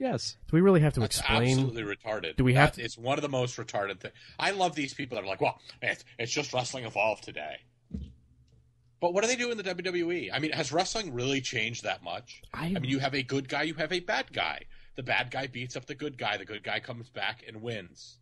Yes. Do we really have to That's explain? absolutely retarded. Do we have It's one of the most retarded things. I love these people that are like, well, it's just wrestling evolved today. But what do they do in the WWE? I mean, has wrestling really changed that much? I mean, you have a good guy, you have a bad guy. The bad guy beats up the good guy comes back and wins.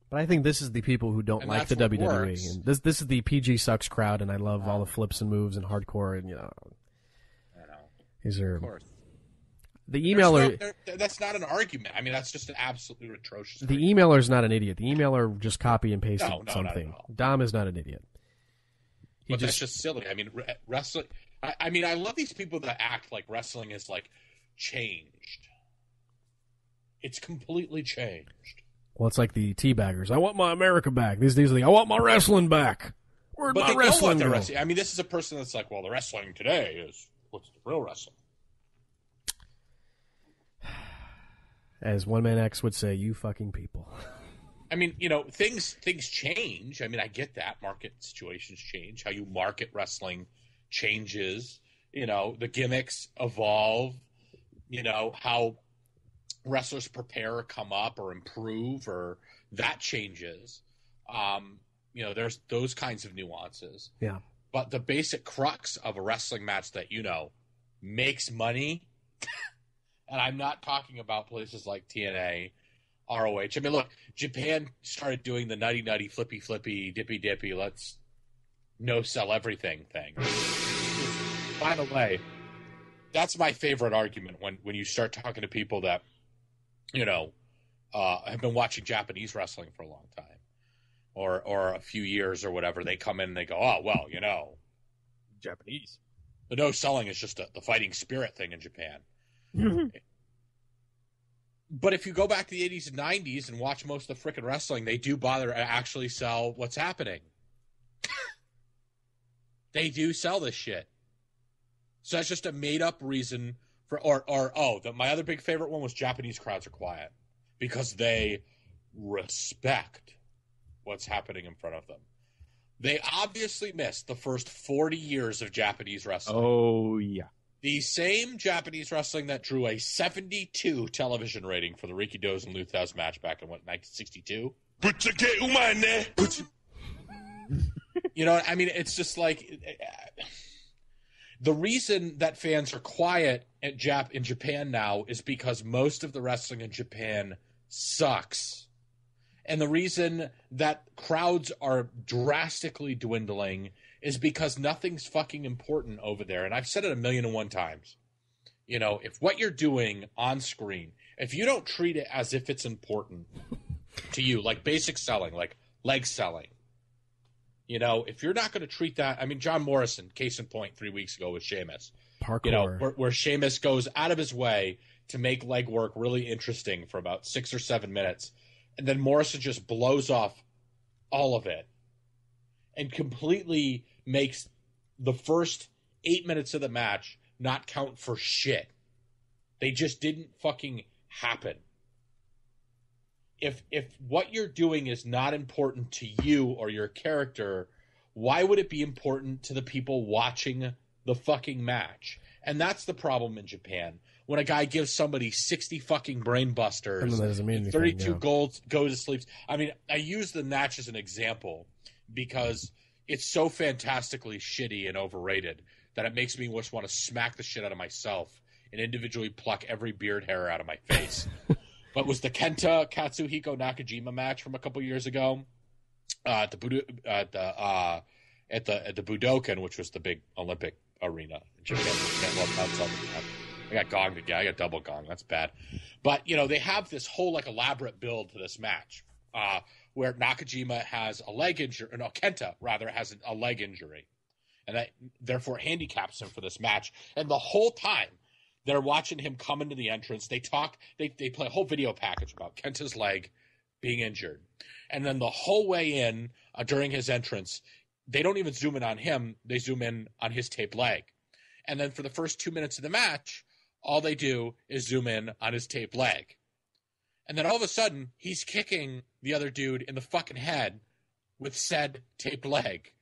But I think this is the people who don't like the WWE. And this is the PG Sucks crowd, and I love all the flips and moves and hardcore, and I know. These are... Of course. The emailer... that's not an argument. I mean, that's just an absolutely atrocious The emailer's not an idiot. The emailer just copy and pasted something. Not Dom is not an idiot. That's just silly. I mean, wrestling... I mean, I love these people that act like wrestling is, like, changed. It's completely changed. Well, it's like the teabaggers. I want my America back. These are the, I want my wrestling back. Where'd my wrestling go? I mean, this is a person that's like, well, the wrestling today is what's the real wrestling. As One Man X would say, you fucking people. I mean, things change. I mean, I get that. Market situations change. How you market wrestling changes. The gimmicks evolve. How wrestlers prepare or come up or improve, or that changes. There's those kinds of nuances. Yeah. But the basic crux of a wrestling match that, makes money, and I'm not talking about places like TNA, ROH. I mean, look, Japan started doing the nutty, flippy, dippy, let's no-sell everything thing. By the way, that's my favorite argument when you start talking to people that, have been watching Japanese wrestling for a long time or a few years or whatever. They come in and they go, oh, well, Japanese. The no-selling is just the fighting spirit thing in Japan. But if you go back to the 80s and 90s and watch most of the frickin' wrestling, they do bother to actually sell what's happening. They do sell this shit. So that's just a made-up reason for, my other big favorite one was Japanese crowds are quiet because they respect what's happening in front of them. They obviously missed the first 40 years of Japanese wrestling. Oh, yeah. The same Japanese wrestling that drew a 72 television rating for the Rikidos and Luthas match back in, 1962? I mean, it's just like... The reason that fans are quiet in Japan now is because most of the wrestling in Japan sucks. And the reason that crowds are drastically dwindling is because nothing's fucking important over there. And I've said it 1,000,001 times. If what you're doing on screen, if you don't treat it as if it's important to you, like basic selling, like leg selling, if you're not going to treat that, I mean, John Morrison, case in point, 3 weeks ago with Sheamus. Parkour. Where Sheamus goes out of his way to make leg work really interesting for about 6 or 7 minutes. And then Morrison just blows off all of it and completely makes the first 8 minutes of the match not count for shit. They just didn't fucking happen. If what you're doing is not important to you or your character, why would it be important to the people watching the fucking match? And that's the problem in Japan. When a guy gives somebody 60 fucking brain busters, 32 goals, go to sleeps. I mean, I use the match as an example because it's so fantastically shitty and overrated that it makes me just want to smack the shit out of myself and individually pluck every beard hair out of my face. But was the Kenta Katsuhiko Nakajima match from a couple years ago at the Budokan, which was the big Olympic arena in Japan. I got gonged again. I got double gonged. That's bad. But they have this whole elaborate build to this match where Nakajima has a leg injury. No, Kenta rather has a leg injury, and that therefore handicaps him for this match. And the whole time, they're watching him come into the entrance. They talk. They play a whole video package about Kenta's leg being injured. And then the whole way in, during his entrance, they don't even zoom in on him. They zoom in on his taped leg. And then for the first 2 minutes of the match, all they do is zoom in on his taped leg. And then all of a sudden, he's kicking the other dude in the fucking head with said taped leg.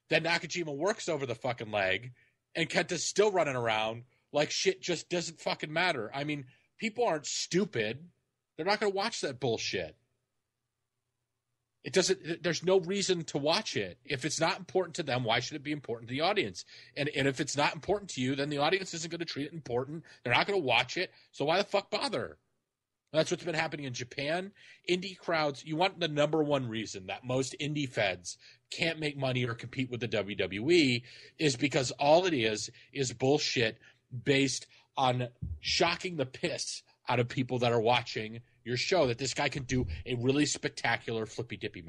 Then Nakajima works over the fucking leg, and Kenta's still running around like shit just doesn't fucking matter. I mean, People aren't stupid. They're not going to watch that bullshit. It doesn't. There's no reason to watch it. If it's not important to them, why should it be important to the audience? And if it's not important to you, then the audience isn't going to treat it important. They're not going to watch it. So why the fuck bother? That's what's been happening in Japan. Indie crowds, you want the number one reason that most indie feds can't make money or compete with the WWE is because all it is bullshit based on shocking the piss out of people that are watching your show, that this guy can do a really spectacular flippy dippy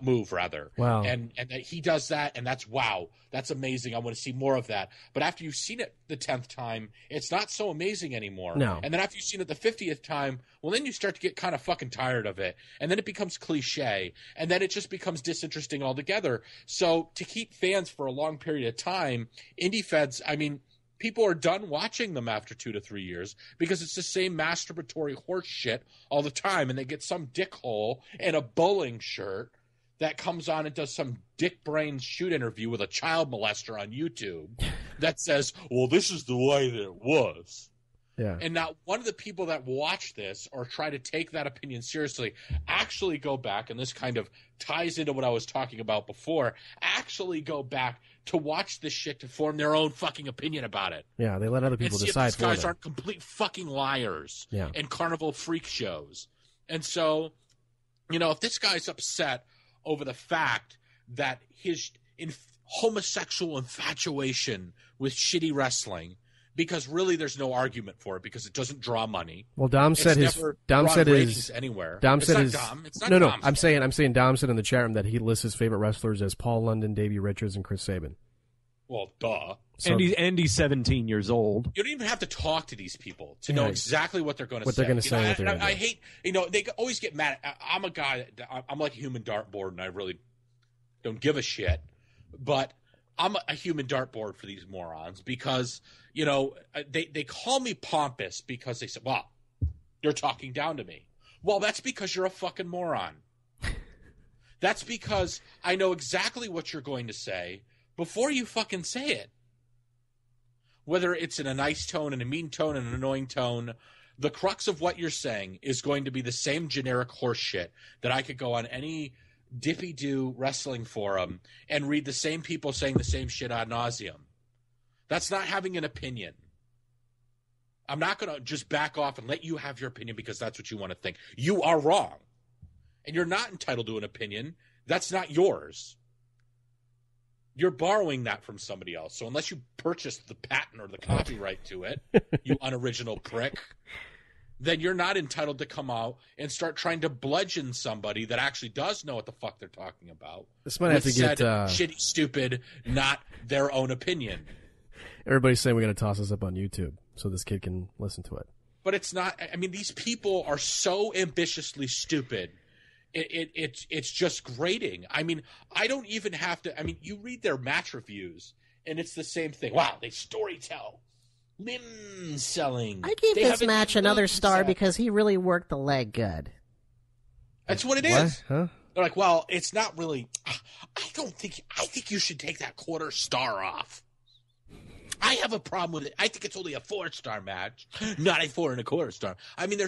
move. Wow. And that he does that, and that's amazing. I want to see more of that. But after you've seen it the 10th time, it's not so amazing anymore. No. And then after you've seen it the 50th time, well, then you start to get kind of fucking tired of it. And then it becomes cliche. And then it just becomes disinteresting altogether. So to keep fans for a long period of time, indie feds, I mean, people are done watching them after 2 to 3 years because it's the same masturbatory horse shit all the time. And they get some dickhole in a bowling shirt that comes on and does some dick brain shoot interview with a child molester on YouTube that says, well, this is the way that it was. Yeah. And not one of the people that watch this or try to take that opinion seriously actually go back, and this kind of ties into what I was talking about before, actually go back to watch this shit to form their own fucking opinion about it. Yeah, they let other people decide for them. These guys aren't complete fucking liars and carnival freak shows. And so, you know, if this guy's upset over the fact that his homosexual infatuation with shitty wrestling, because really there's no argument for it because it doesn't draw money. Well, Dom said his anywhere. Dom said his Dom. It's not no. Dom's I'm fault. saying Dom said in the chat room that he lists his favorite wrestlers as Paul London, Davey Richards, and Chris Sabin. Well, duh. So, and he's 17 years old. You don't even have to talk to these people to know exactly what they're going to say. What they're going to say. I hate, you know, they always get mad. I'm a guy, I'm like a human dartboard, and I really don't give a shit. But I'm a human dartboard for these morons because, you know, they call me pompous because they say, well, you're talking down to me. Well, that's because you're a fucking moron. That's because I know exactly what you're going to say before you fucking say it. Whether it's in a nice tone, and a mean tone, and an annoying tone, the crux of what you're saying is going to be the same generic horse shit that I could go on any dippy-do wrestling forum and read the same people saying the same shit ad nauseum. That's not having an opinion. I'm not going to just back off and let you have your opinion because that's what you want to think. You are wrong. And you're not entitled to an opinion. That's not yours. You're borrowing that from somebody else. So unless you purchased the patent or the copyright to it, you unoriginal prick, then you're not entitled to come out and start trying to bludgeon somebody that actually does know what the fuck they're talking about. This might have to get shitty, stupid, not their own opinion. Everybody's saying we're going to toss this up on YouTube so this kid can listen to it. But it's not. I mean, these people are so ambitiously stupid. It's just grating. I mean, I don't even have to. I mean, you read their match reviews, and it's the same thing. Wow, they storytell. Limb selling. I gave this match another star because he really worked the leg good. That's what it is. Huh? They're like, well, it's not really. I think you should take that quarter star off. I have a problem with it. I think it's only a 4-star match, not a 4 1/4 star. I mean,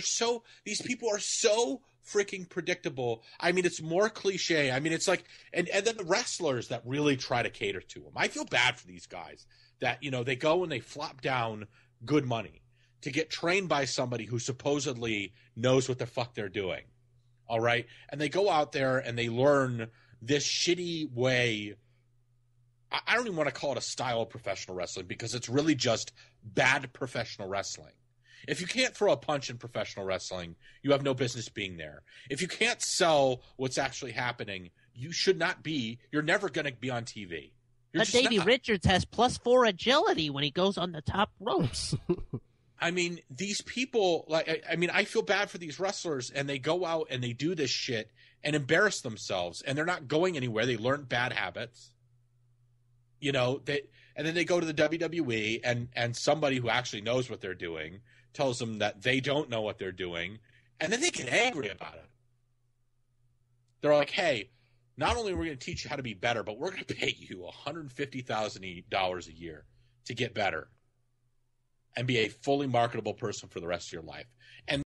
these people are so freaking predictable. I mean, it's more cliche. I mean, it's like, and then the wrestlers that really try to cater to them. I feel bad for these guys that, you know, they go and they flop down good money to get trained by somebody who supposedly knows what the fuck they're doing. All right. And they go out there and they learn this shitty way. I don't even want to call it a style of professional wrestling because it's really just bad professional wrestling. If you can't throw a punch in professional wrestling, you have no business being there. If you can't sell what's actually happening, you're never going to be on TV. But Davey Richards has +4 agility when he goes on the top ropes. I mean, these people, I feel bad for these wrestlers, and they go out and they do this shit and embarrass themselves, and they're not going anywhere. They learn bad habits. You know, and then they go to the WWE, and somebody who actually knows what they're doing tells them that they don't know what they're doing, and then they get angry about it. They're like, hey, not only are we going to teach you how to be better, but we're going to pay you $150,000 a year to get better. and be a fully marketable person for the rest of your life.